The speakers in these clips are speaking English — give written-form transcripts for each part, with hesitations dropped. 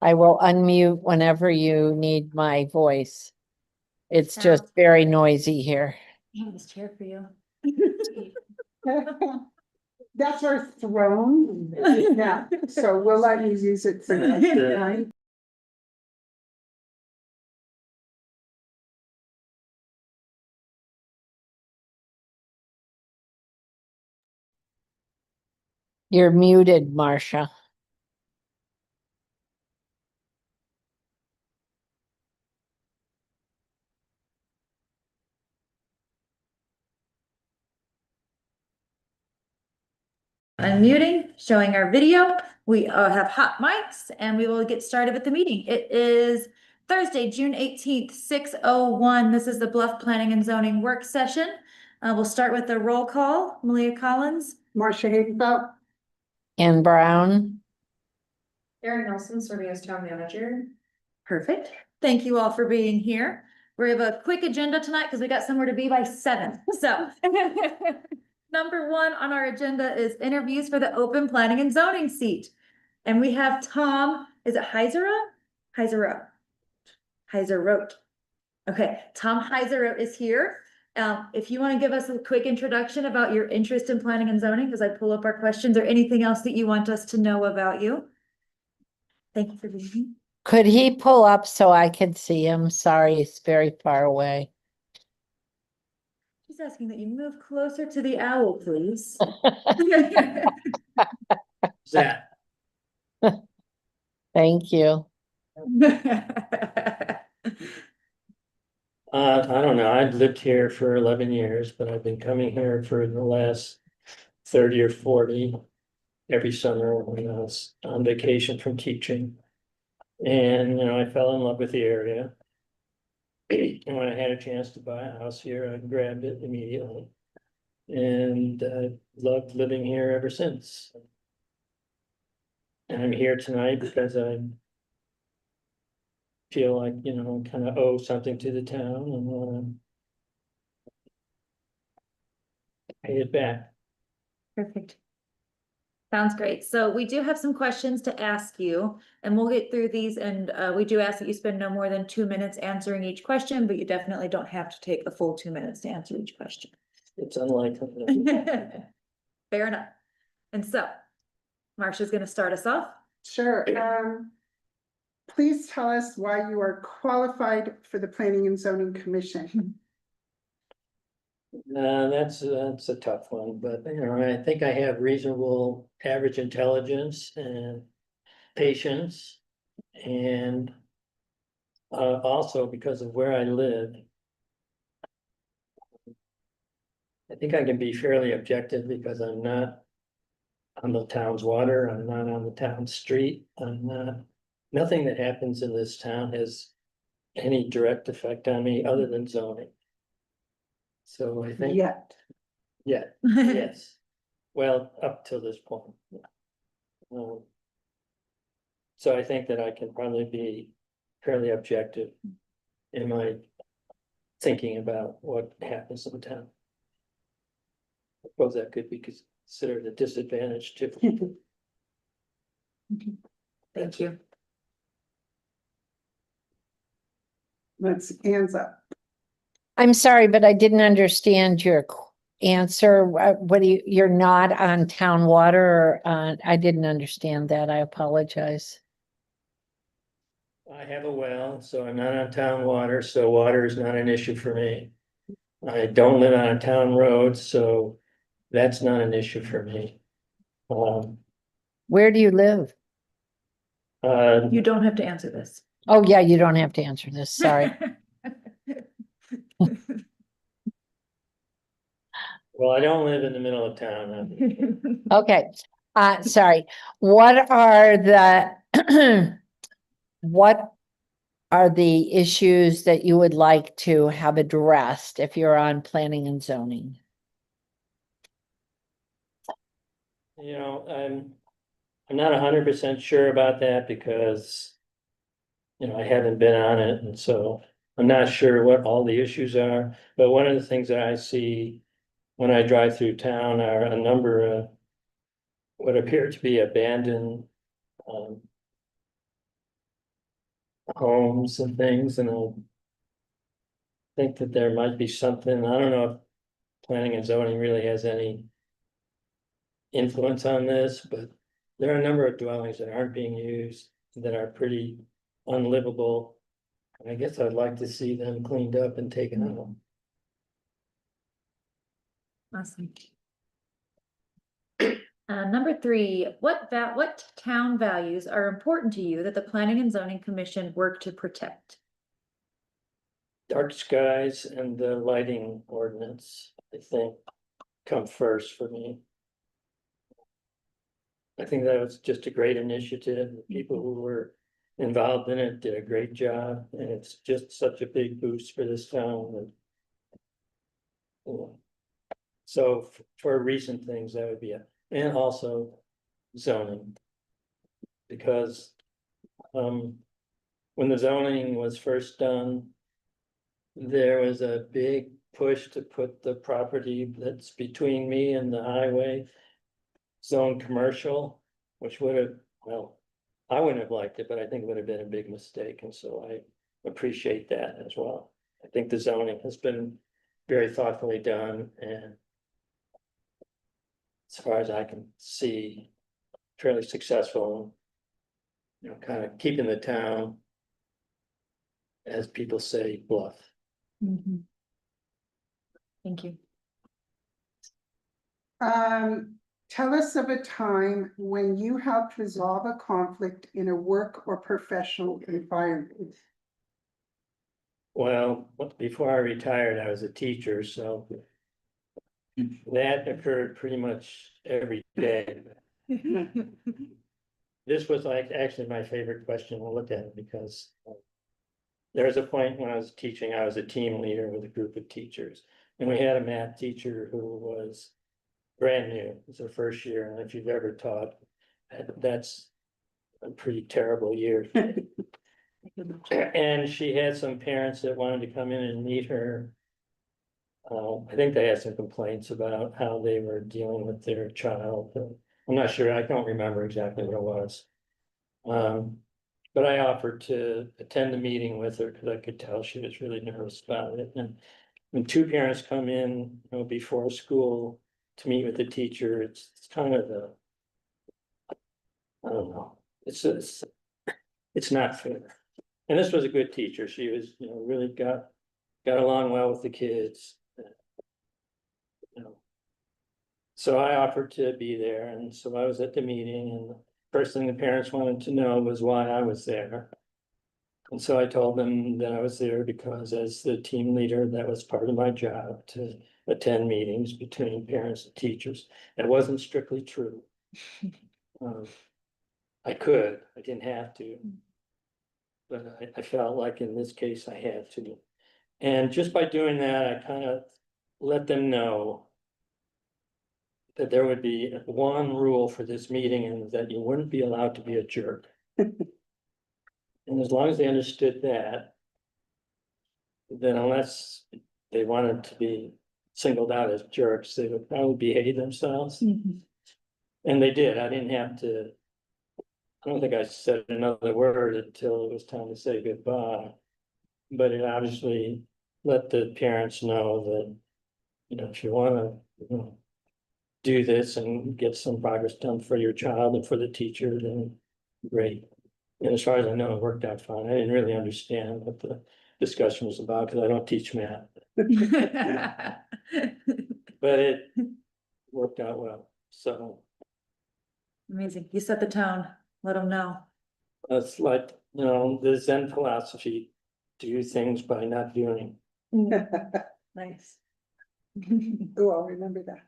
I will unmute whenever you need my voice. It's just Sounds very noisy here. I have this chair for you. That's our throne. Yeah, so we'll let you use it for tonight. You're muted, Marcia. Unmuting, showing our video. We have hot mics and we will get started with the meeting. It is Thursday, June 18th, 6:01. This is the Bluff Planning and Zoning Work Session. We'll start with the roll call. Malia Collins. Marcia Hagenfeld. Ann Brown. Erin Nelson serving as town manager. Perfect. Thank you all for being here. We have a quick agenda tonight because we got somewhere to be by 7. So number 1 on our agenda is interviews for the open planning and zoning seat. And we have Tom, is it Heisera? Heiserote. Okay, Tom Heiserote is here. If you want to give us a quick introduction about your interest in planning and zoning, as I pull up our questions, or anything else that you want us to know about you. Thank you for being here. Could he pull up so I could see him? Sorry, he's very far away. Just asking that you move closer to the owl, please. That Thank you. I don't know, I've lived here for 11 years, but I've been coming here for the last 30 or 40 every summer when I was on vacation from teaching. And, I fell in love with the area. And when I had a chance to buy a house here, I grabbed it immediately. And loved living here ever since. And I'm here tonight because I feel like, kind of owe something to the town and want to pay it back. Perfect. Sounds great. So we do have some questions to ask you, and we'll get through these. And we do ask that you spend no more than 2 minutes answering each question, but you definitely don't have to take a full 2 minutes to answer each question. It's unlikely. Fair enough. And so, Marcia's going to start us off. Sure. Please tell us why you are qualified for the Planning and Zoning Commission. That's a tough one, but I think I have reasonable average intelligence and patience. And also because of where I live, I think I can be fairly objective because I'm not on the town's water, I'm not on the town street, nothing that happens in this town has any direct effect on me other than zoning. So I think. Yet. Yeah, yes. Well, up till this point. So I think that I can probably be fairly objective in my thinking about what happens in town. I suppose that could be considered a disadvantage too. Thank you. Let's hands up. I'm sorry, but I didn't understand your answer. What do you're not on town water or I didn't understand that. I apologize. I have a well, so I'm not on town water, so water is not an issue for me. I don't live on a town road, so that's not an issue for me. Where do you live? You don't have to answer this. Oh, yeah, you don't have to answer this. Sorry. Well, I don't live in the middle of town. Okay. Sorry. What are the what are the issues that you would like to have addressed if you're on planning and zoning? I'm not 100% sure about that because I haven't been on it, and so I'm not sure what all the issues are. But one of the things that I see when I drive through town are a number of what appear to be abandoned homes and things, and I think that there might be something, I don't know if planning and zoning really has any influence on this, but there are a number of dwellings that aren't being used that are pretty unlivable. I guess I'd like to see them cleaned up and taken out. Awesome. Number 3, what town values are important to you that the Planning and Zoning Commission work to protect? Dark skies and the lighting ordinance, I think, come first for me. I think that was just a great initiative. The people who were involved in it did a great job, and it's just such a big boost for this town. And, you know, so for recent things, that would be it, and also zoning. Because when the zoning was first done, there was a big push to put the property that's between me and the highway zone commercial, which would have, well, I wouldn't have liked it, but I think it would have been a big mistake, and so I appreciate that as well. I think the zoning has been very thoughtfully done, and as far as I can see, fairly successful. You know, kind of keeping the town, as people say, bluff. Thank you. Tell us of a time when you helped resolve a conflict in a work or professional environment. Well, before I retired, I was a teacher, so that occurred pretty much every day. This was like actually my favorite question to look at, because there was a point when I was teaching, I was a team leader with a group of teachers, and we had a math teacher who was brand new. It was her first year, and if you've ever taught, that's a pretty terrible year. And she had some parents that wanted to come in and meet her. I think they had some complaints about how they were dealing with their child. I'm not sure, I don't remember exactly what it was. But I offered to attend the meeting with her because I could tell she was really nervous about it. And when two parents come in, you know, before school to meet with the teacher, it's kind of the, I don't know, it's not fair. And this was a good teacher. She was, you know, really got along well with the kids. You know. So I offered to be there, and so I was at the meeting, and the first thing the parents wanted to know was why I was there. And so I told them that I was there because as the team leader, that was part of my job, to attend meetings between parents and teachers. It wasn't strictly true. I didn't have to. But I felt like in this case I had to. And just by doing that, I kind of let them know that there would be one rule for this meeting, and that you wouldn't be allowed to be a jerk. And as long as they understood that, then unless they wanted to be singled out as jerks, they would probably behave themselves. And they did. I didn't have to, I don't think I said another word until it was time to say goodbye. But it obviously let the parents know that, you know, if you wanna, you know, do this and get some progress done for your child and for the teacher, then great. And as far as I know, it worked out fine. I didn't really understand what the discussion was about because I don't teach math, but it worked out well. So Amazing. You set the tone. Let them know. it's like, you know, the Zen philosophy, do things by not doing. Nice. Oh, I'll remember that.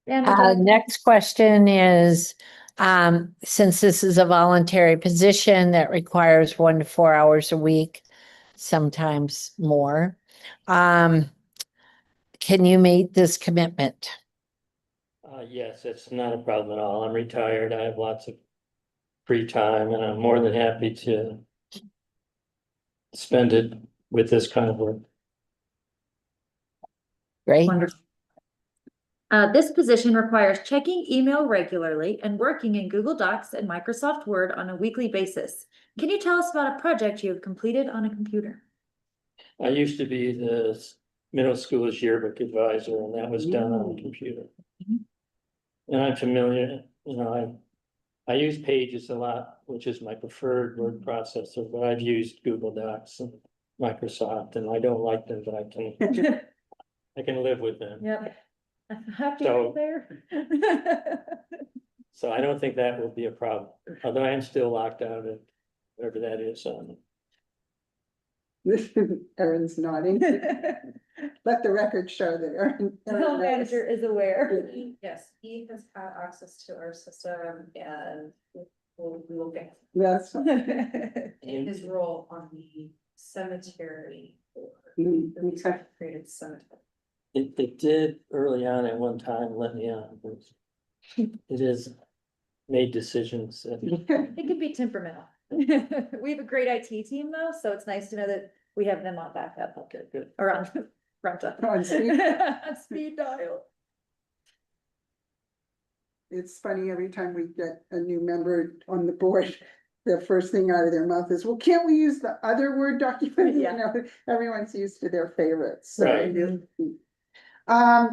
And would you like- Next question is, since this is a voluntary position that requires 1 to 4 hours a week, sometimes more, can you meet this commitment? Yes, it's not a problem at all. I'm retired. I have lots of free time, and I'm more than happy to spend it with this kind of work. Great. Wonderful. This position requires checking email regularly and working in Google Docs and Microsoft Word on a weekly basis. Can you tell us about a project you have completed on a computer? I used to be the middle school's yearbook advisor, and that was done on a computer. Mhm. And I'm familiar, I use Pages a lot, which is my preferred word processor, but I've used Google Docs and Microsoft, and I don't like them, but I can live with them. Yep. I'm happy So- you're there. So I don't think that will be a problem, although I am still locked out of whatever that is. Erin's nodding. Let the record show that Erin. The home manager is aware. Yes, he has had access to our system and we will get That's in his role on the cemetery. okay. Created cemetery. It did early on at one time let me on, but it is made decisions that It can be temperamental. We have a great IT team though, so it's nice to know that we have them on backup. Okay, good. Or on front up. On speed. On speed dial. It's funny, every time we get a new member on the board, the first thing out of their mouth is, well, can't we use the other Word document? You Yeah. know, everyone's used to their favorites. So Right.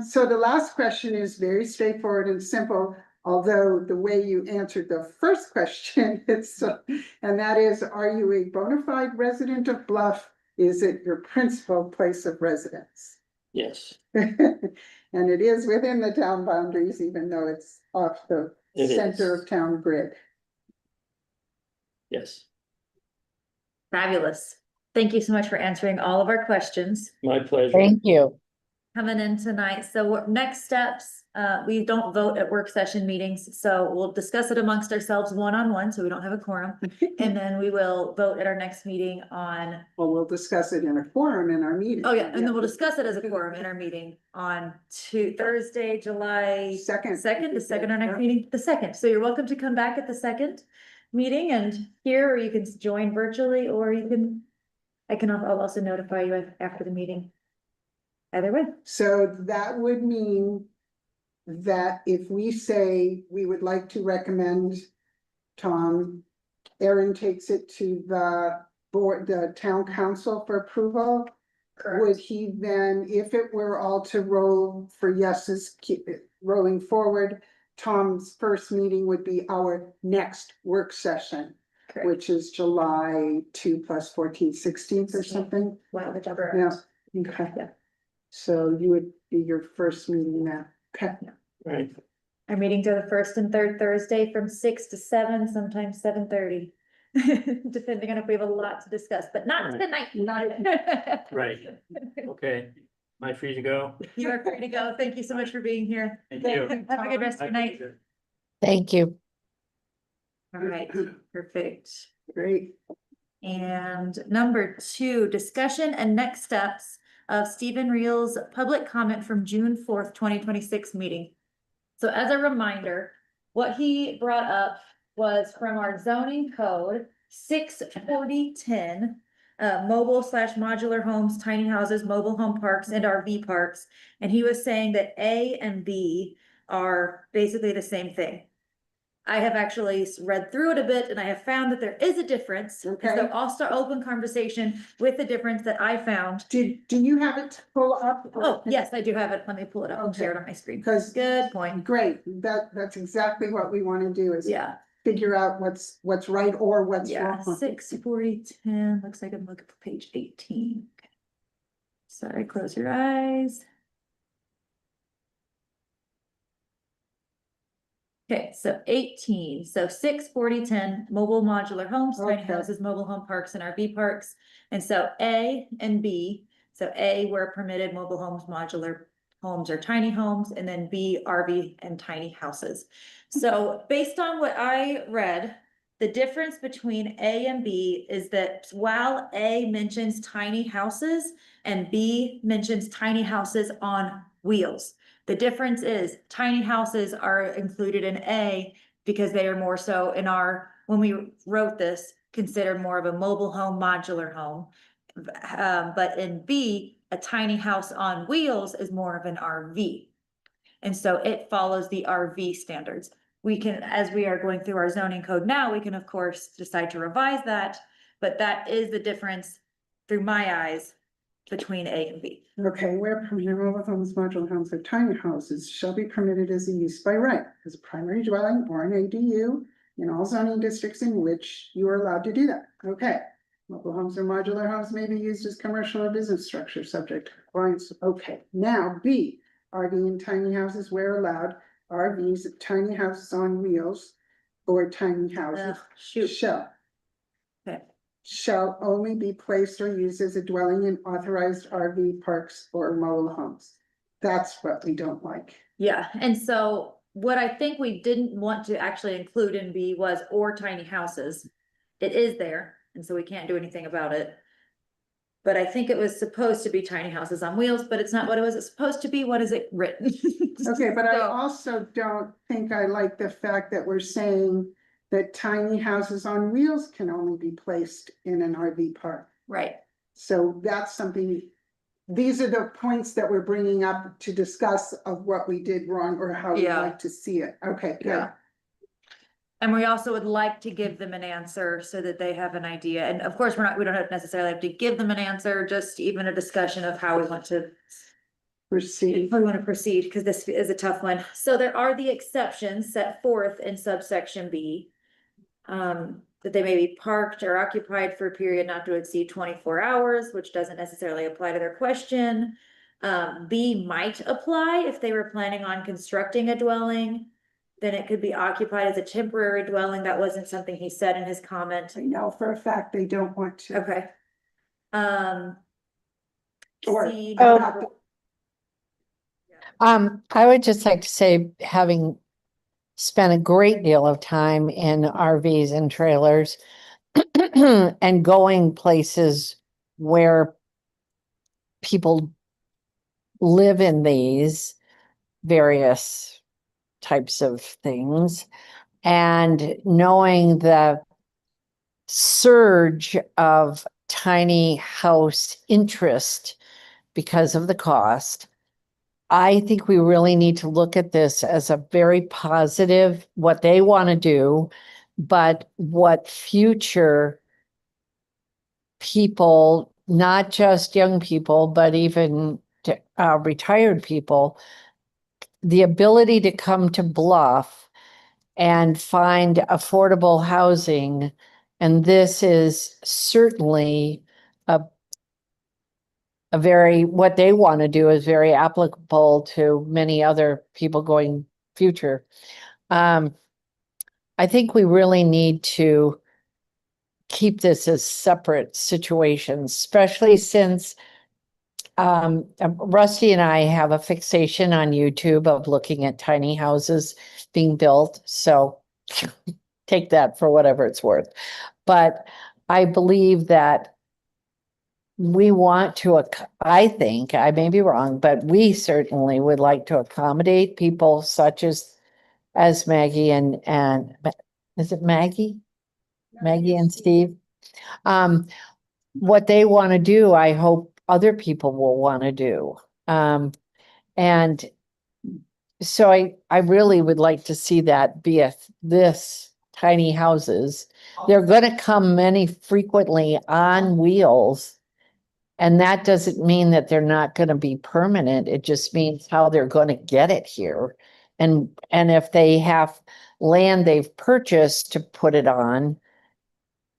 So the last question is very straightforward and simple, although the way you answered the first question, and that is, are you a bona fide resident of Bluff? Is it your principal place of residence? Yes, And it is within the town boundaries, even though it's off the It center is. of town grid. yes, Fabulous. Thank you so much for answering all of our questions. my pleasure. Thank you. Coming in tonight. So next steps, we don't vote at work session meetings, so we'll discuss it amongst ourselves one-on-one, so we don't have a quorum. And then we will vote at our next meeting on, Well, we'll discuss it in a forum in our meeting. oh yeah, and then we'll discuss it as a quorum in our meeting on Thursday, July Second. second, the second, our next Yeah. meeting, the second. So you're welcome to come back at the second meeting and here, or you can join virtually, or you can, I'll also notify you after the meeting. Either way. So that would mean that if we say we would like to recommend Tom, Erin takes it to the board, the town council for approval. Would he then, if it were all to roll for yeses, keep it rolling forward, Tom's first meeting would be our next work session, Correct. which is July 2 plus 14, 16th or something. Wow, the job. Yeah. Okay. Yeah. So you would be your first meeting then. Okay. Right, Our meetings are the first and third Thursday from 6 to 7, sometimes 7:30. Depending on if we have a lot to discuss, but not Right. tonight. Not- right, okay. Am I free to go? You are free to go. Thank you so much for being here. Thank you. Have a good rest of your night. Thank you. All right, perfect. Great. And number 2, discussion and next steps of Stephen Reel's public comment from June 4th, 2026 meeting. So as a reminder, what he brought up was from our zoning code, 64010, mobile/modular homes, tiny houses, mobile home parks, and RV parks. And he was saying that A and B are basically the same thing. I have actually read through it a bit and I have found that there is a difference. Okay. So I'll start open conversation with the difference that I found. Do you have it to pull up? Oh, yes, I do have it. Let me pull it up and share it on my screen. Because Good point. great, that's exactly what we want to do is Yeah, figure out what's right or what's yeah, wrong. 64010, looks like I'm looking for page 18. Okay. Sorry, close your eyes. Okay, so 18, so 64010, mobile modular homes, tiny Okay. houses, mobile home parks and RV parks. And so A and B, so A were permitted mobile homes, modular homes or tiny homes, and then B, RV and tiny houses. So based on what I read, the difference between A and B is that while A mentions tiny houses and B mentions tiny houses on wheels. The difference is tiny houses are included in A because they are more so in our, when we wrote this, considered more of a mobile home, modular home. But in B, a tiny house on wheels is more of an RV. And so it follows the RV standards. We can, as we are going through our zoning code now, we can of course decide to revise that, but that is the difference through my eyes between A and B. Okay, where permitted mobile homes, modular homes, or tiny houses shall be permitted as a use by right, as a primary dwelling or an ADU in all zoning districts in which you are allowed to do that. Okay. Mobile homes or modular homes may be used as commercial or business structure subject to compliance. Okay, now B, RV and tiny houses where allowed, RVs, tiny houses on wheels, or tiny houses Shoot, shall okay, only be placed or used as a dwelling in authorized RV parks or mobile homes. That's what we don't like. yeah, and so what I think we didn't want to actually include in B was or tiny houses. It is there, and so we can't do anything about it. But I think it was supposed to be tiny houses on wheels, but it's not what it was supposed to be. What is it written? Okay, but I So- also don't think I like the fact that we're saying that tiny houses on wheels can only be placed in an RV park. Right, So that's something, these are the points that we're bringing up to discuss of what we did wrong or how we'd Yeah. like to see it. Okay, good. yeah. And we also would like to give them an answer so that they have an idea. And of course, we don't necessarily have to give them an answer, just even a discussion of how we want to Proceed. how we want to proceed, because this is a tough one. So there are the exceptions set forth in subsection B. That they may be parked or occupied for a period not to exceed 24 hours, which doesn't necessarily apply to their question. B might apply if they were planning on constructing a dwelling. Then it could be occupied as a temporary dwelling. That wasn't something he said in his comment. I know for a fact they don't want to. Okay. Or- C, Oh. I would just like to say, having spent a great deal of time in RVs and trailers and going places where people live in these various types of things, and knowing the surge of tiny house interest because of the cost, I think we really need to look at this as a very positive, what they want to do, but what future people, not just young people, but even retired people, the ability to come to Bluff and find affordable housing. And this is certainly a very, what they want to do is very applicable to many other people going future. I think we really need to keep this as separate situations, especially since Rusty and I have a fixation on YouTube of looking at tiny houses being built. So take that for whatever it's worth. But I believe that we want to, I think, I may be wrong, but we certainly would like to accommodate people such as Maggie and is it Maggie? Maggie and Steve. What they want to do, I hope other people will want to do. And so I really would like to see that be this tiny houses. They're going to come many frequently on wheels. And that doesn't mean that they're not going to be permanent. It just means how they're going to get it here. And if they have land they've purchased to put it on,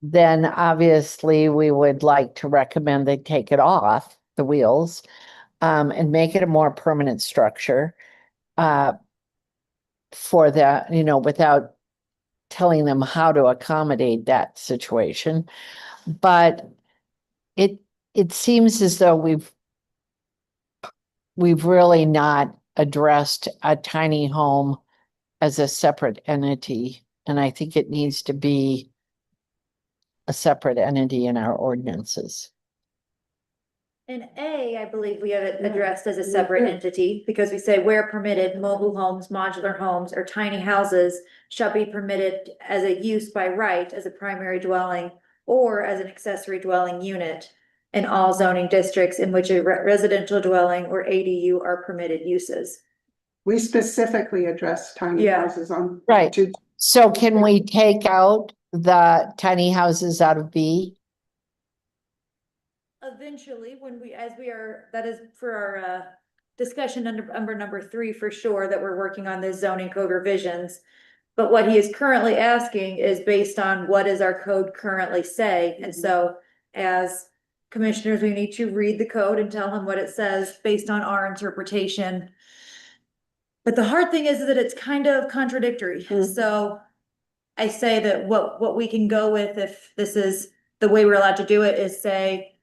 then obviously we would like to recommend they take it off the wheels, and make it a more permanent structure, for that, without telling them how to accommodate that situation. But it seems as though we've really not addressed a tiny home as a separate entity. And I think it needs to be a separate entity in our ordinances. in A, I believe we have it addressed as a separate entity, because we say where permitted, mobile homes, modular homes, or tiny houses shall be permitted as a use by right as a primary dwelling or as an accessory dwelling unit in all zoning districts in which a residential dwelling or ADU are permitted uses. We specifically address tiny Yeah. houses on. Right. to- So can we take out the tiny houses out of B? Eventually, when we, as we are, that is for our, discussion under number 3 for sure, that we're working on this zoning code revisions. But what he is currently asking is based on what does our code currently say? And so as commissioners, we need to read the code and tell him what it says based on our interpretation. But the hard thing is that it's kind of contradictory. Mhm. So I say that what we can go with, if this is the way we're allowed to do it, is say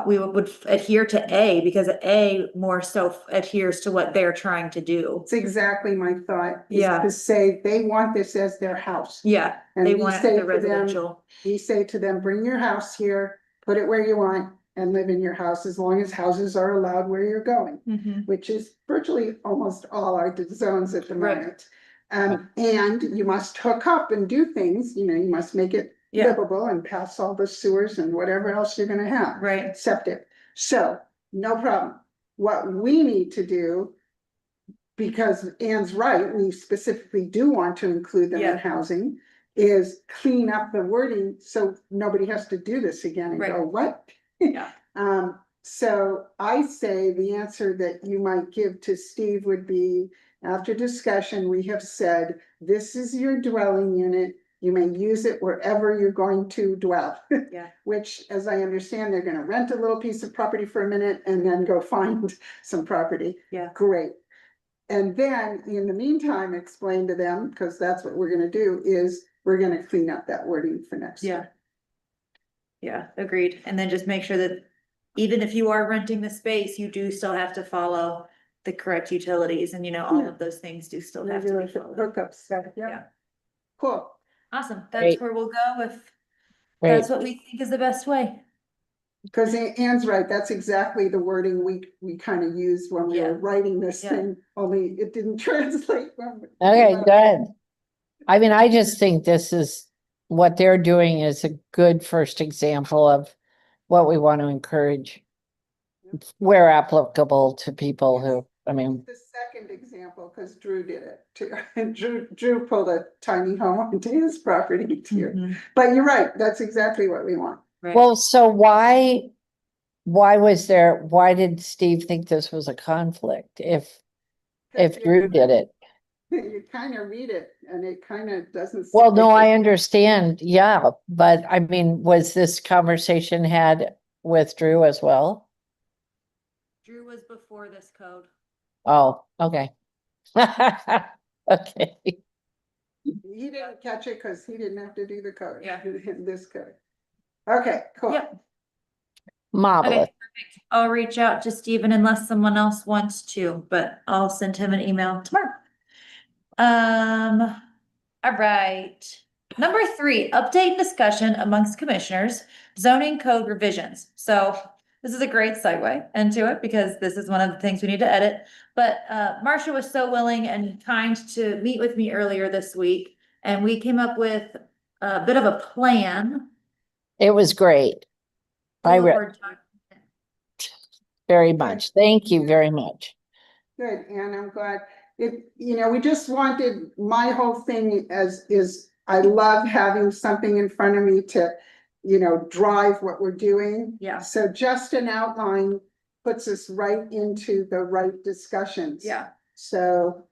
we would adhere to A, because A more so adheres to what they're trying to do. It's exactly my thought. is Yeah. To say they want this as their house. Yeah, And they we want it say as a to them, residential. We say to them, bring your house here, put it where you want and live in your house as long as houses are allowed where you're going, Mhm. which is virtually almost all our zones at the Right. moment. And you must hook up and do things, you must make it Yeah, livable and pass all the sewers and whatever else you're gonna have. right. Septic. So, no problem. What we need to do, because Anne's right, we specifically do want to include them in Yeah. housing, is clean up the wording so nobody has to do this again and go, Right. what? Yeah. So I say the answer that you might give to Steve would be, after discussion, we have said, this is your dwelling unit. You may use it wherever you're going to dwell. Yeah. Which, as I understand, they're gonna rent a little piece of property for a minute and then go find some property. Yeah. Great. And then, in the meantime, explain to them, because that's what we're gonna do, is we're gonna clean up that wording for next Yeah. year. Yeah, agreed. And then just make sure that even if you are renting the space, you do still have to follow the correct utilities, and all Yeah. of those things do still have to Regular be followed. hookup stuff, yeah. Yeah. Cool. Awesome. That's Great. where we'll go if Great. that's what we think is the best way. Because Anne's right, that's exactly the wording we kind of used when we Yeah. were writing this Yeah. thing, only it didn't translate. Okay, good. I mean, I just think this is, what they're doing is a good first example of what we want to encourage where applicable to people who, I mean, The second example, because Drew did it too. And Drew pulled a tiny home onto his property too. Mhm. But you're right, that's exactly what we want. Right. well, so why did Steve think this was a conflict if Drew did it? You kind of read it and it kind of doesn't. Well, no, I understand, yeah, but I mean, was this conversation had with Drew as well? Drew was before this code. Oh, okay. Okay, He didn't catch it because he didn't have to do the code. Yeah. This code. Okay, cool. Yep. marvelous. Okay, perfect. I'll reach out to Steven unless someone else wants to, but I'll send him an email tomorrow. All right. Number 3, update and discussion amongst commissioners, zoning code revisions. So this is a great segue into it because this is one of the things we need to edit. But Marcia was so willing and kind to meet with me earlier this week, and we came up with a bit of a plan. It was great. I We'll read forward to- very much. Thank you very much. Good, and I'm glad we just wanted, my whole thing is I love having something in front of me to, drive what we're doing. Yeah. So just an outline puts us right into the right discussions. Yeah. So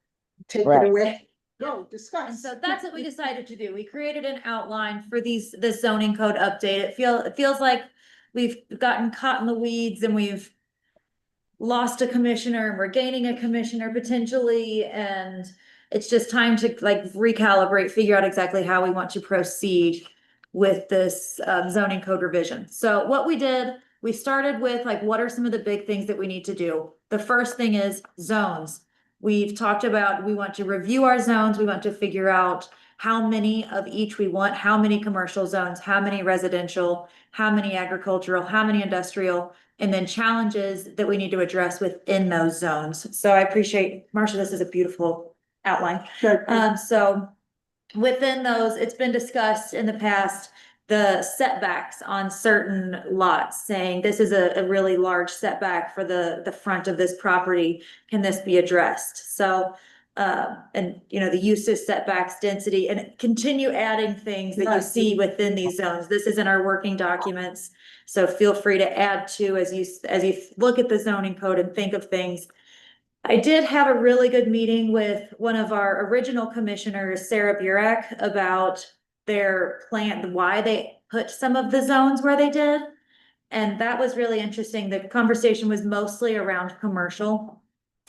take Right. it away. Go, discuss. And so that's what we decided to do. We created an outline for this zoning code update. It feels like we've gotten caught in the weeds and we've lost a commissioner and we're gaining a commissioner potentially, and it's just time to recalibrate, figure out exactly how we want to proceed with this zoning code revision. So what we did, we started with what are some of the big things that we need to do? The first thing is zones. We've talked about, we want to review our zones. We want to figure out how many of each we want, how many commercial zones, how many residential, how many agricultural, how many industrial, and then challenges that we need to address within those zones. So I appreciate, Marcia, this is a beautiful outline. Good. So within those, it's been discussed in the past, the setbacks on certain lots, saying this is a really large setback for the front of this property. Can this be addressed? So, and you know, the uses, setbacks, density, and continue adding things that you Right. see within these zones. This is in our working documents. So feel free to add to as you look at the zoning code and think of things. I did have a really good meeting with one of our original commissioners, Sarah Burek, about their plan, why they put some of the zones where they did. And that was really interesting. The conversation was mostly around commercial.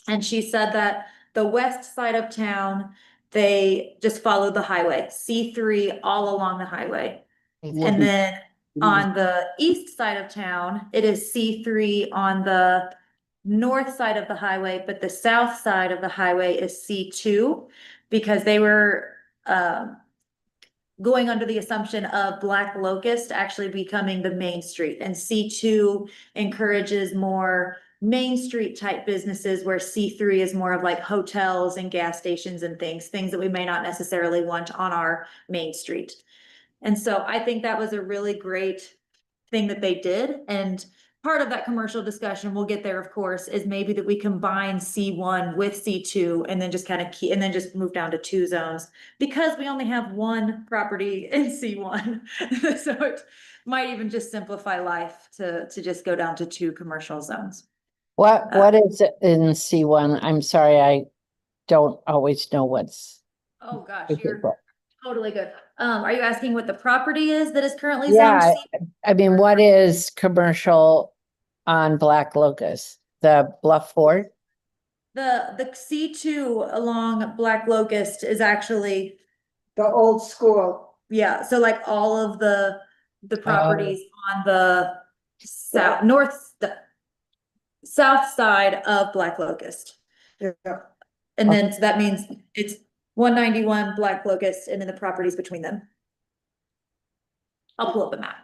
And she said that the west side of town, they just followed the highway, C3 all along the highway. And then on the east side of town, it is C3 on the north side of the highway, but the south side of the highway is C2 because they were going under the assumption of Black Locust actually becoming the main street, and C2 encourages more Main Street type businesses, where C3 is more of like hotels and gas stations and things that we may not necessarily want on our main street. And so I think that was a really great thing that they did. And part of that commercial discussion, we'll get there, of course, is maybe that we combine C1 with C2 and then just kind of and then just move down to 2 zones, because we only have 1 property in C1. So it might even just simplify life to just go down to 2 commercial zones. What is it in C1? I'm sorry, I don't always know what's. Oh gosh, Okay, you're but- totally good. Are you asking what the property is that is currently zoned Yeah, C? I mean, what is commercial on Black Locust? The Bluff Fort? The C2 along Black Locust is actually, The old school. yeah, so like all of the properties on the south side of Black Locust. Yeah. And then so that means it's 191 Black Locust and then the properties between them. I'll pull up a map.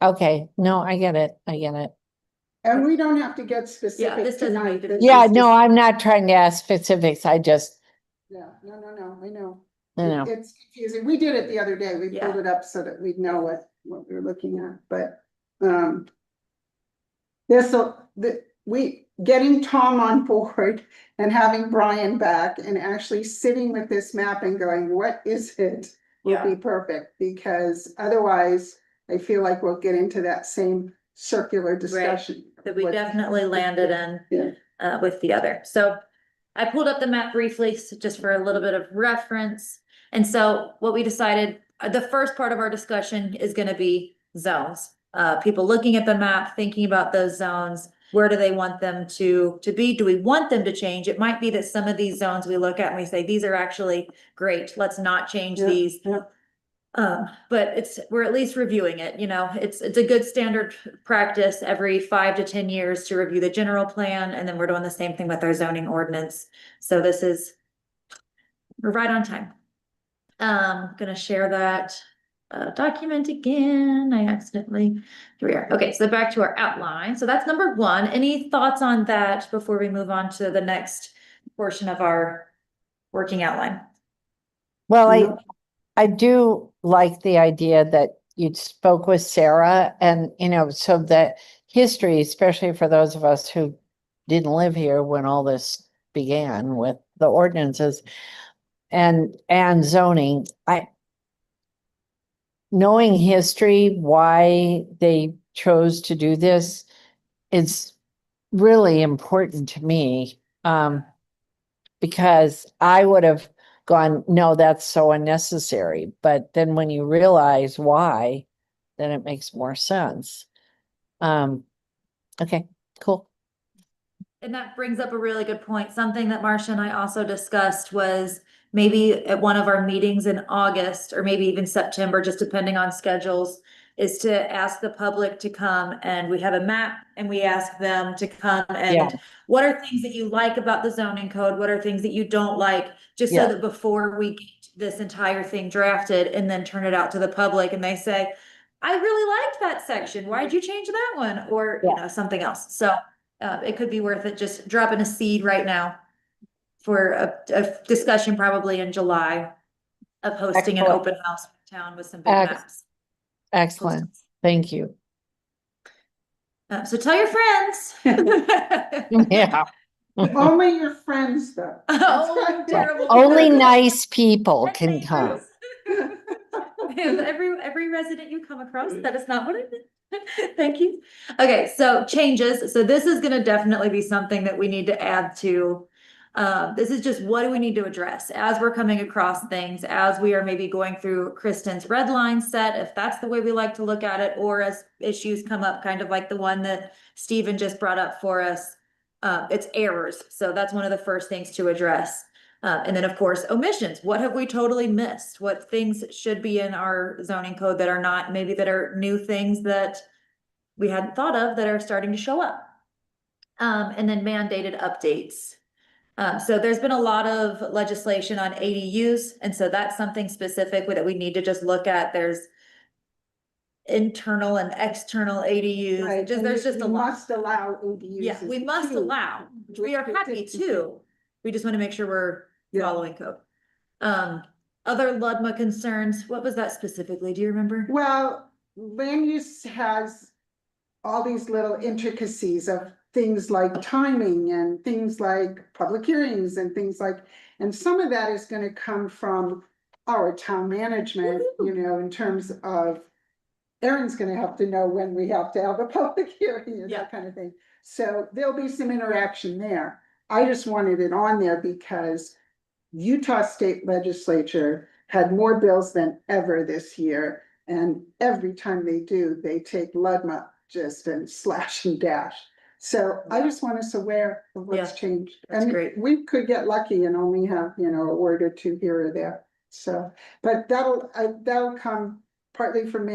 Okay, no, I get it, And we don't have to get this specific doesn't tonight. make it- This Yeah, is no, just- I'm not trying to ask specifics, I just, Yeah, no, I know. you know, It's confusing. We did it the other day. We pulled Yeah. it up so that we'd know what we were looking at, but, getting Tom on board and having Brian back and actually sitting with this map and going, what is it? Will be perfect, because otherwise I feel like we'll get into that same circular discussion. That we What- definitely landed in. Yeah. With the other. So I pulled up the map briefly, just for a little bit of reference. And so what we decided, the first part of our discussion is gonna be zones. People looking at the map, thinking about those zones. Where do they want them to be? Do we want them to change? It might be that some of these zones we look at and we say, these are actually great. Let's not change Yeah, these. yeah. But we're at least reviewing it, you know, it's a good standard practice every 5 to 10 years to review the general plan, and then we're doing the same thing with our zoning ordinance. So we're right on time. Gonna share that document again. I accidentally, here we are. Okay, so back to our outline. So that's number 1. Any thoughts on that before we move on to the next portion of our working outline? well, No. I do like the idea that you spoke with Sarah and, you know, so that history, especially for those of us who didn't live here when all this began with the ordinances and zoning, knowing history, why they chose to do this is really important to me. Because I would have gone, no, that's so unnecessary. But then when you realize why, then it makes more sense. Okay, cool. And that brings up a really good point. Something that Marcia and I also discussed was maybe at one of our meetings in August, or maybe even September, just depending on schedules, is to ask the public to come, and we have a map and we ask them to come Yeah. and what are things that you like about the zoning code? What are things that you don't like? Just so Yeah. that before we get this entire thing drafted and then turn it out to the public and they say, I really liked that section. Why'd you change that one? Or, you know, something else. So it could be worth it just dropping a seed right now for a discussion probably in July of hosting an Excellent. open house town with some big Ex- maps. Excellent. Thank you. So tell your friends. Yeah. Only your friends though. Oh, terrible. Only because- nice people and can come. neighbors. Every resident you come across, that is not what I meant. Thank you. Okay, so changes. So this is gonna definitely be something that we need to add to. This is just what do we need to address as we're coming across things, as we are maybe going through Kristen's red line set, if that's the way we like to look at it, or as issues come up, kind of like the one that Stephen just brought up for us. It's errors. So that's one of the first things to address. And then of course, omissions. What have we totally missed? What things should be in our zoning code that are not, maybe that are new things that we hadn't thought of that are starting to show up. And then mandated updates. So there's been a lot of legislation on ADUs, and so that's something specific that we need to just look at. There's internal and external ADUs, Right, just, and there's just a we lot. Must allow ADUs. Yeah, we must too, allow, we are which happy is- to. We just want to make sure we're Yeah. following code. Other LUDMA concerns, what was that specifically? Do you remember? Well, land use has all these little intricacies of things like timing and things like public hearings and things like, and some of that is gonna come from our town management, you know, in terms of Erin's gonna have to know when we have to have a public hearing and Yeah. that kind of thing. So there'll be some interaction there. I just wanted it on there because Utah State Legislature had more bills than ever this year. And every time they do, they take LUDMA just and slash and dash. So I just want us aware of what's Yeah, changed. that's And great. we could get lucky and only have, you know, a word or two here or there. So, but that'll come partly from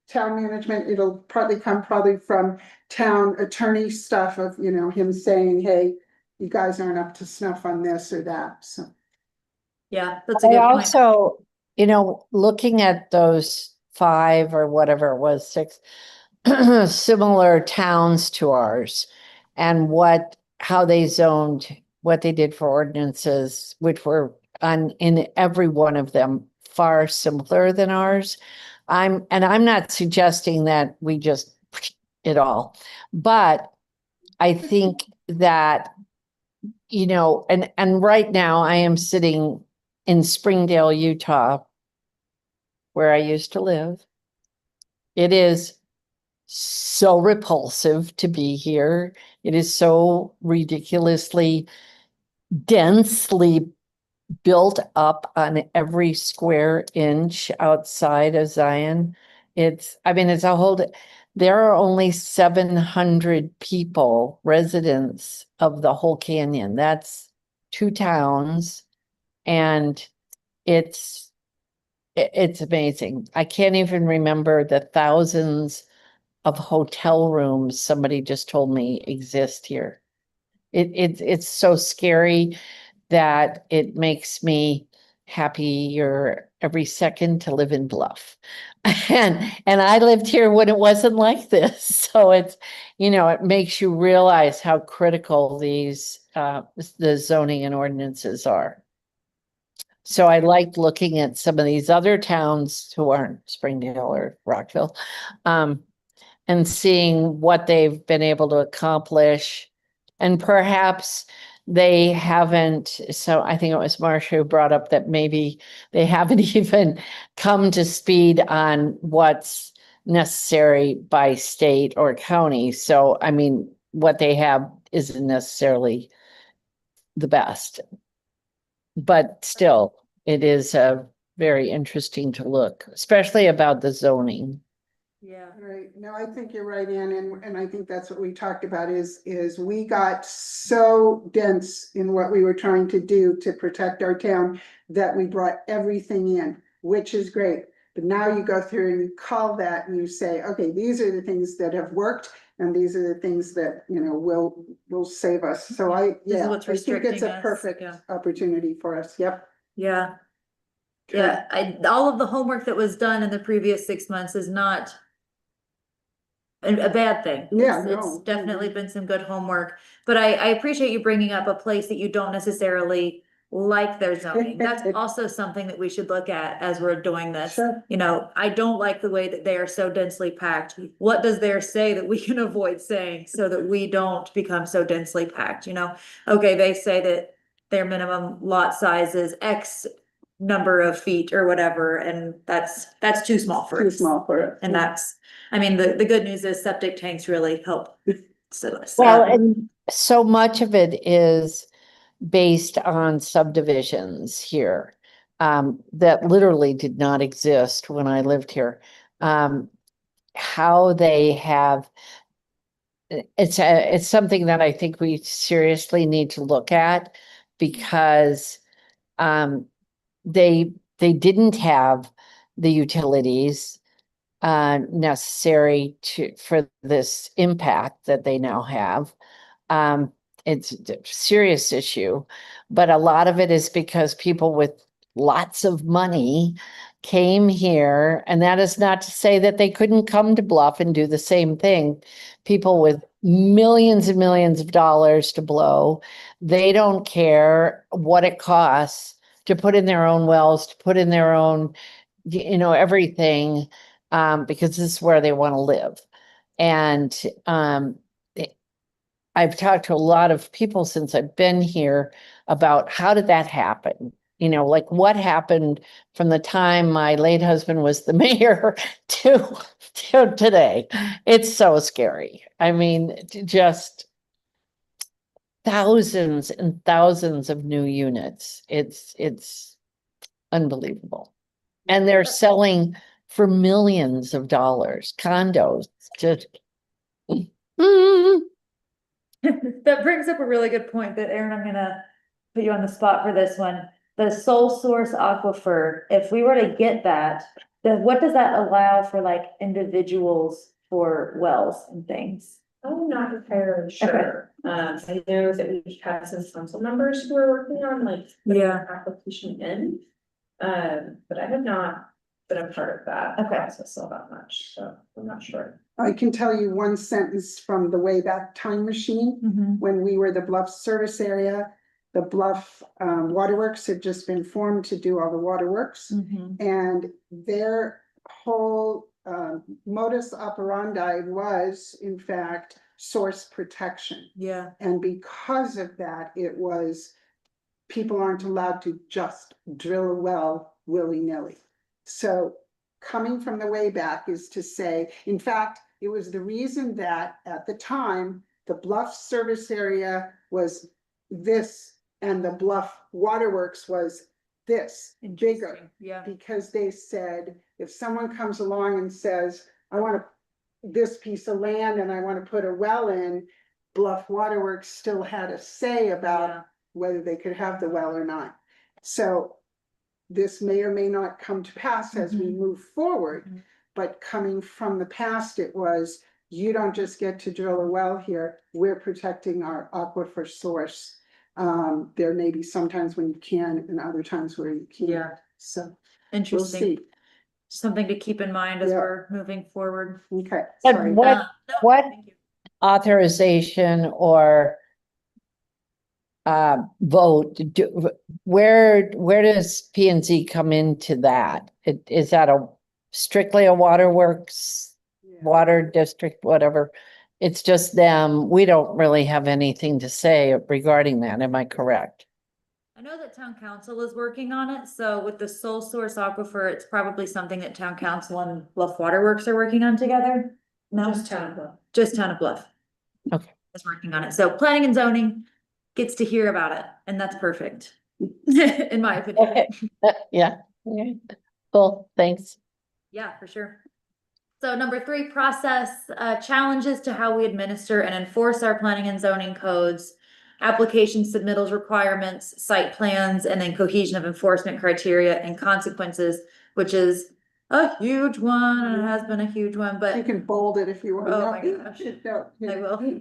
town management. It'll partly come probably from town attorney stuff of, you know, him saying, hey, you guys aren't up to snuff on this or that, so. Yeah, that's a I good point. also, looking at those 5 or whatever it was, 6 similar towns to ours and how they zoned, what they did for ordinances, which were in every one of them far simpler than ours. I'm not suggesting that we just it all, but I think that, and right now I am sitting in Springdale, Utah, where I used to live. It is so repulsive to be here. It is so ridiculously densely built up on every square inch outside of Zion. It's a there are only 700 people, residents of the whole canyon. That's 2 towns, and it's amazing. I can't even remember the thousands of hotel rooms somebody just told me exist here. It's so scary that it makes me happier every second to live in Bluff. And I lived here when it wasn't like this. So it's, it makes you realize how critical these the zoning and ordinances are. So I liked looking at some of these other towns who aren't Springdale or Rockville, and seeing what they've been able to accomplish. And perhaps they haven't, so I think it was Marcia who brought up that maybe they haven't even come to speed on what's necessary by state or county. So, what they have isn't necessarily the best. But still, it is very interesting to look, especially about the zoning. Yeah. Right, no, I think you're right, Ann, and I think that's what we talked about is we got so dense in what we were trying to do to protect our town that we brought everything in, which is great. But now you go through and you call that and you say, okay, these are the things that have worked and these are the things that, will save us. So This is yeah, what's I think it's restricting a us, perfect yeah. opportunity for us. Yep. Yeah. Okay. Yeah, all of the homework that was done in the previous 6 months is not a bad thing. Yeah, It's no. definitely been some good homework, but I appreciate you bringing up a place that you don't necessarily like their zoning. That's also something that we should look at as we're doing this. Sure. You know, I don't like the way that they are so densely packed. What does there say that we can avoid saying so that we don't become so densely packed, you know? Okay, they say that their minimum lot size is X number of feet or whatever, and that's too small for Too us. small for it. And that's, I mean, the good news is septic tanks really help. Well, and so much of it is based on subdivisions here, that literally did not exist when I lived here. How they have, it's something that I think we seriously need to look at because, they didn't have the utilities necessary for this impact that they now have. It's a serious issue, but a lot of it is because people with lots of money came here, and that is not to say that they couldn't come to Bluff and do the same thing. People with millions and millions of dollars to blow, they don't care what it costs to put in their own wells, to put in their own, everything, because this is where they want to live. And I've talked to a lot of people since I've been here about how did that happen? Like what happened from the time my late husband was the mayor to today. It's so scary. I mean, just thousands and thousands of new units. It's unbelievable. And they're selling for millions of dollars, condos, just. That brings up a really good point that Aaron, I'm gonna put you on the spot for this one. The sole source aquifer, if we were to get that, then what does that allow for like individuals for wells and things? I'm not entirely sure. I know that we have some council members who are working on like. putting Yeah. their application in, but I have not been a part of that Okay. process all that much, so I'm not sure. I can tell you one sentence from the Wayback Time Machine. Mm-hmm. When we were the Bluff service area, the Bluff Waterworks had just been formed to do all the waterworks. Mm-hmm. And their whole modus operandi was, in fact, source protection. Yeah. And because of that, it was, people aren't allowed to just drill a well willy-nilly. So coming from the way back is to say, in fact, it was the reason that at the time, the Bluff service area was this and the Bluff Waterworks was this, bigger. Yeah. Because they said, if someone comes along and says, I want this piece of land and I want to put a well in, Bluff Waterworks still had a say about Yeah. whether they could have the well or not. So this may or may not come to pass as we move forward, Mhm. but coming from the past, it was, you don't just get to drill a well here, we're protecting our aquifer source. There may be sometimes when you can and other times where you can't. Yeah. So we'll Interesting. see. Something to keep in mind as Yeah. we're moving forward. Okay, And sorry. what- No, what- thank you. Authorization or vote, where does P and Z come into that? Is that strictly a waterworks, Yeah. water district, whatever? It's just them. We don't really have anything to say regarding that. Am I correct? I know that town council is working on it, so with the sole source aquifer, it's probably something that town council and Bluff Waterworks are working on together. No, Just town of Bluff. just town of Bluff. Okay. Is working on it, so planning and zoning gets to hear about it, and that's perfect. In my opinion. Okay. Yeah. Yeah. Cool, thanks. Yeah, for sure. So number 3, process challenges to how we administer and enforce our planning and zoning codes, application submittals requirements, site plans, and then cohesion of enforcement criteria and consequences, which is a huge one, and it has been a huge one, You but can bold it if you want. Oh my gosh. No, I will.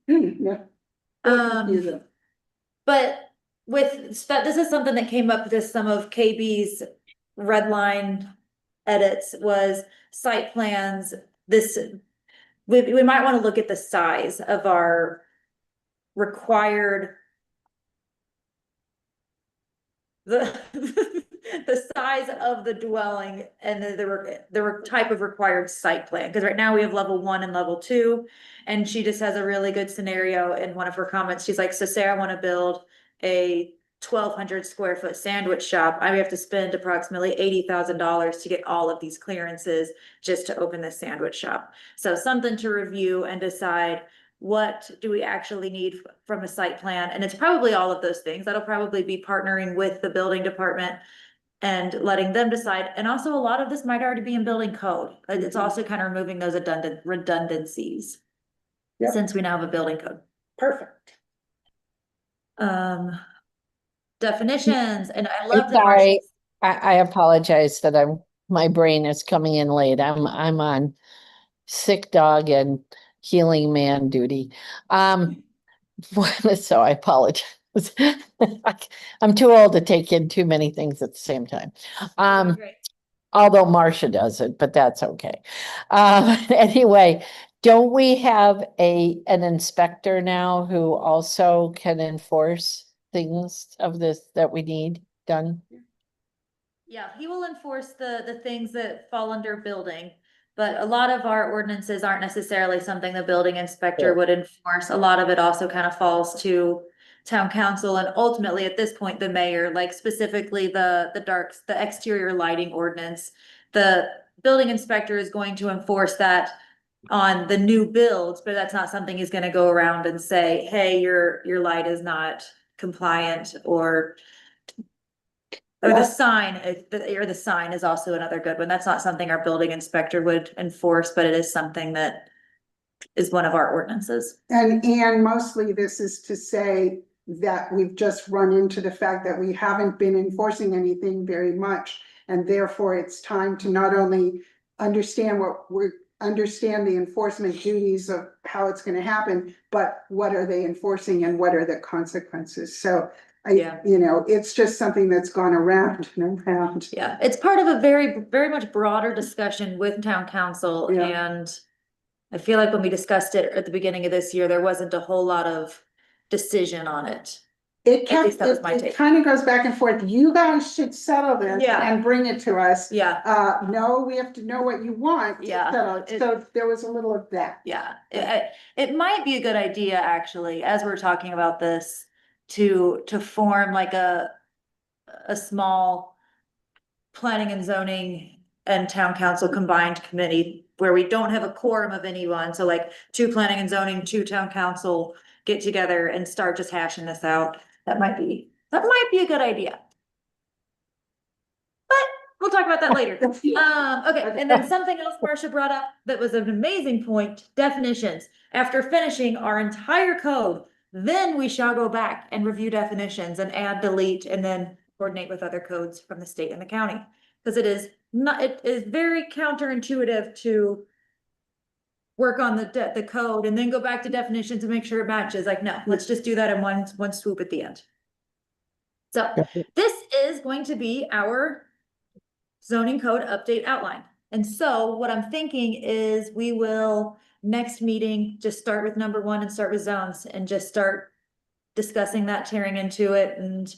No. Don't confuse it. But this is something that came up with some of KB's red line edits was site plans. We might want to look at the size of our required the, the size of the dwelling and the type of required site plan, because right now we have level 1 and level 2. And she just has a really good scenario in one of her comments. She's like, so say I want to build a 1,200 square foot sandwich shop. I have to spend approximately $80,000 to get all of these clearances just to open this sandwich shop. So something to review and decide, what do we actually need from a site plan? And it's probably all of those things. That'll probably be partnering with the building department and letting them decide. And also a lot of this might already be in building code. It's also kind of removing those redundancies. Yep. Since we now have a building code. Perfect. Definitions, and I I'm love that. sorry, I apologize that my brain is coming in late. I'm on sick dog and healing man duty. So I apologize. I'm too old to take in too many things at the same time. Great. Although Marcia does it, but that's okay. Anyway, don't we have an inspector now who also can enforce things of this that we need done? Yeah, he will enforce the things that fall under building, but a lot of our ordinances aren't necessarily something the building inspector Sure. would enforce. A lot of it also kind of falls to town council and ultimately at this point, the mayor, like specifically the exterior lighting ordinance. The building inspector is going to enforce that on the new builds, but that's not something he's gonna go around and say, hey, your light is not compliant or the Yeah. sign, the sign is also another good one. That's not something our building inspector would enforce, but it is something that is one of our ordinances. And mostly this is to say that we've just run into the fact that we haven't been enforcing anything very much. And therefore it's time to not only understand understand the enforcement duties of how it's gonna happen, but what are they enforcing and what are the consequences? So Yeah. it's just something that's gone around and around. Yeah, it's part of a very, very much broader discussion with town council Yeah. and I feel like when we discussed it at the beginning of this year, there wasn't a whole lot of decision on it. It At kept, least that was my it take. kind of goes back and forth. You guys should settle this Yeah. and bring it to us. Yeah, No, we have to know what you want. to Yeah, settle it. So there was a little of that. yeah, it might be a good idea, actually, as we're talking about this, to form like a small planning and zoning and town council combined committee where we don't have a quorum of anyone. So like 2 planning and zoning, 2 town council get together and start just hashing this out. That might be a good idea. But we'll talk about that later. Okay, and then something else Marcia brought up that was an amazing point, definitions. After finishing our entire code, then we shall go back and review definitions and add, delete, and then coordinate with other codes from the state and the county. Because it is very counterintuitive to work on the code and then go back to definitions and make sure it matches. Like, no, let's just do that in one swoop at the end. So this is going to be our zoning code update outline. And so what I'm thinking is we will next meeting, just start with number 1 and start with zones and just start discussing that, tearing into it and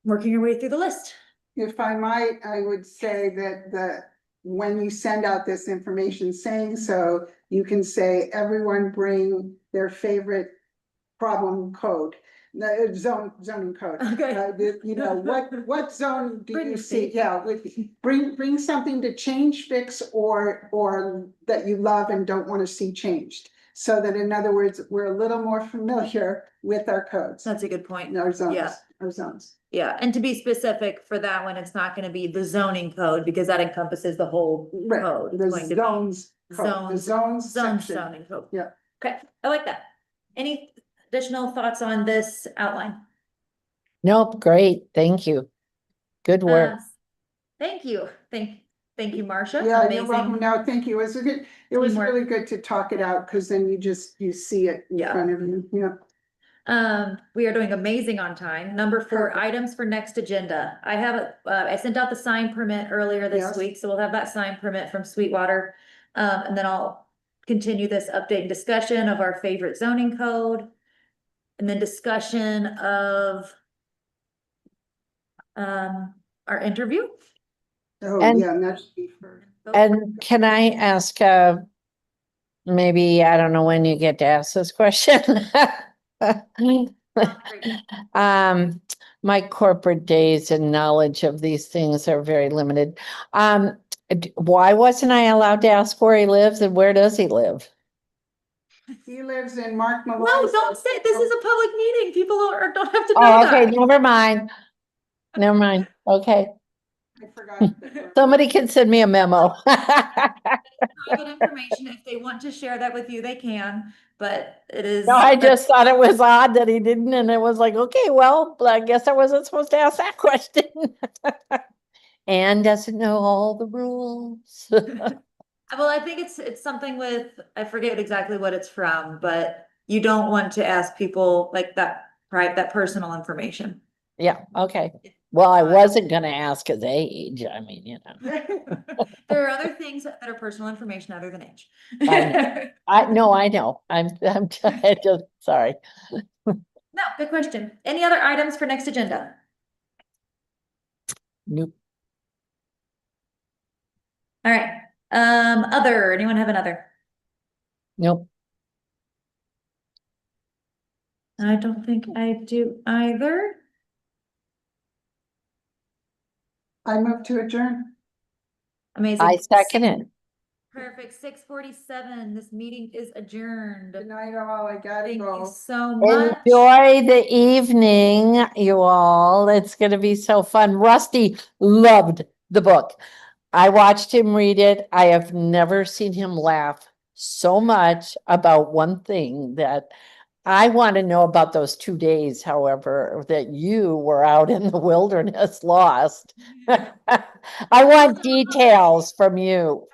working your way through the list. If I might, I would say that when you send out this information saying so, you can say everyone bring their favorite problem code. Zoning code. Okay. What zone do Bring you your see? favorite. Yeah, bring something to change, fix, or that you love and don't want to see changed. So that in other words, we're a little more familiar with our codes. That's a good point. Our zones, Yeah. our zones. Yeah, and to be specific for that one, it's not gonna be the zoning code because that encompasses the whole Right, code. It's the going to be zones, code, the zones zone section. zoning code. Yeah. Okay, I like that. Any additional thoughts on this outline? Nope, great, thank you. Good work. Thank you. Thank you, Marcia. Yeah, you're Amazing. welcome. No, thank you. It was Teamwork. really good to talk it out because then you see it in Yeah. front of you. Yeah. We are doing amazing on time. Number 4, Perfect. items for next agenda. I sent out the sign permit earlier this Yes. week, so we'll have that sign permit from Sweetwater. And then I'll continue this update and discussion of our favorite zoning code. And then discussion of our interview. Oh, And- yeah, and that should be for, And can I ask, maybe, I don't know when you get to ask this question. My corporate days and knowledge of these things are very limited. Why wasn't I allowed to ask where he lives and where does he live? he lives in Mark Malloy. No, don't say, this is a public meeting. People don't have to know Oh, okay, that. never mind. Never mind. Okay, I forgot. somebody can send me a memo. Private information, if they want to share that with you, they can, but it is. No, I just thought it was odd that he didn't, and it was like, okay, well, I guess I wasn't supposed to ask that question. Anne doesn't know all the rules. Well, I think it's something with, I forget exactly what it's from, but you don't want to ask people like that, that personal information. Yeah, okay. Well, I wasn't gonna ask his age. I mean, you know. There are other things that are personal information other than age. I I know. I'm just sorry. No, good question. Any other items for next agenda? Nope. All right, anyone have another? Nope. I don't think I do either. I move to adjourn. Amazing. I second it. Perfect, 6:47. This meeting is adjourned. Good night, all. I gotta Thank you go. so much. Enjoy the evening, you all. It's gonna be so fun. Rusty loved the book. I watched him read it. I have never seen him laugh so much about one thing that I want to know about those 2 days, however, that you were out in the wilderness lost. I want details from you.